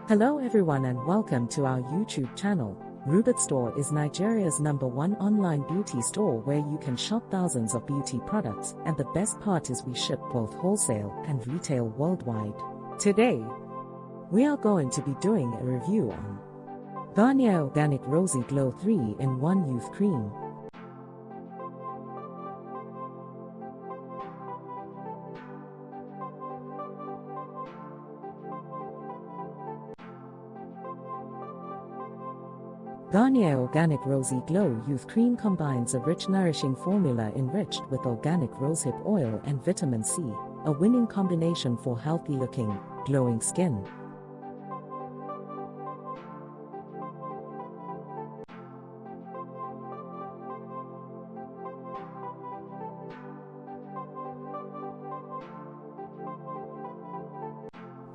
Hello everyone and welcome to our YouTube channel. Rubitstore is Nigeria's #1 online beauty store where you can shop thousands of beauty products, and the best part is we ship both wholesale and retail worldwide. Today, we are going to be doing a review on Garnier Organic Rosy Glow 3-in-1 Youth Cream. Garnier Organic Rosy Glow Youth Cream combines a rich nourishing formula enriched with organic rosehip oil and vitamin C, a winning combination for healthy-looking, glowing skin.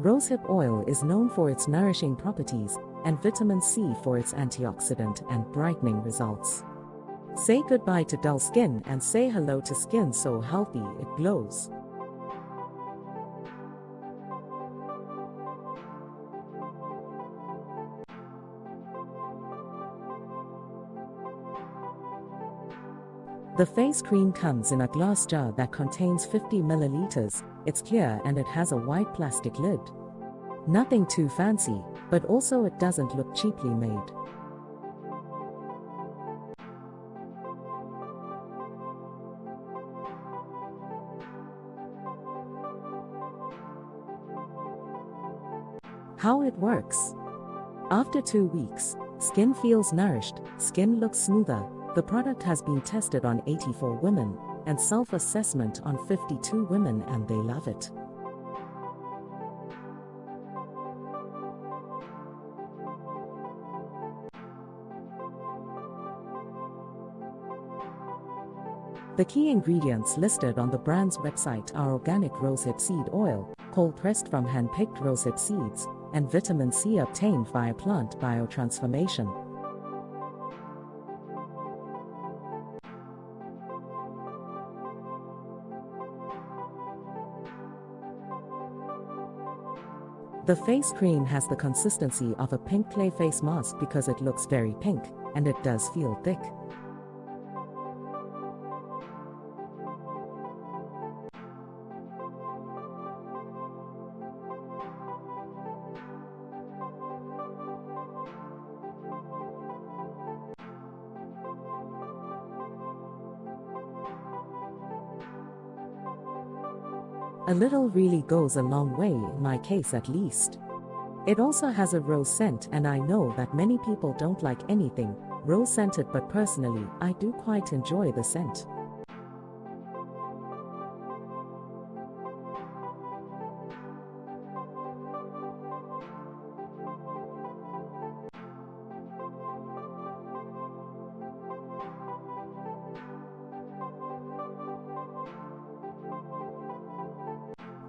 Rosehip oil is known for its nourishing properties, and vitamin C for its antioxidant and brightening results. Say goodbye to dull skin and say hello to skin so healthy it glows. The face cream comes in a glass jar that contains 50 milliliters. It's clear and it has a white plastic lid. Nothing too fancy, but also it doesn't look cheaply made. How it works. After 2 weeks, skin feels nourished, skin looks smoother. The product has been tested on 84 women, and self-assessment on 52 women, and they love it. The key ingredients listed on the brand's website are organic rosehip seed oil, cold-pressed from hand-picked rosehip seeds, and vitamin C obtained via plant biotransformation. The face cream has the consistency of a pink clay face mask because it looks very pink, and it does feel thick. A little really goes a long way, in my case at least. It also has a rose scent, and I know that many people don't like anything rose scented, but personally, I do quite enjoy the scent.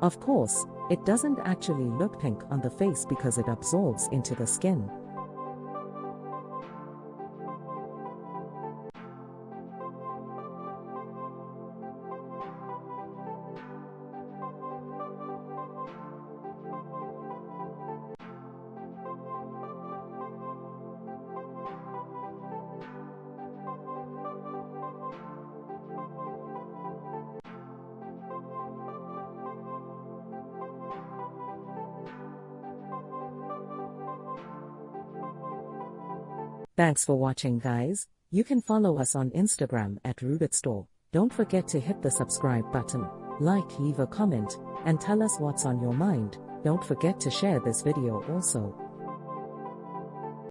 Of course, it doesn't actually look pink on the face because it absorbs into the skin. Thanks for watching, guys. You can follow us on Instagram at Rubitstore. Don't forget to hit the subscribe button, like, leave a comment, and tell us what's on your mind. Don't forget to share this video also.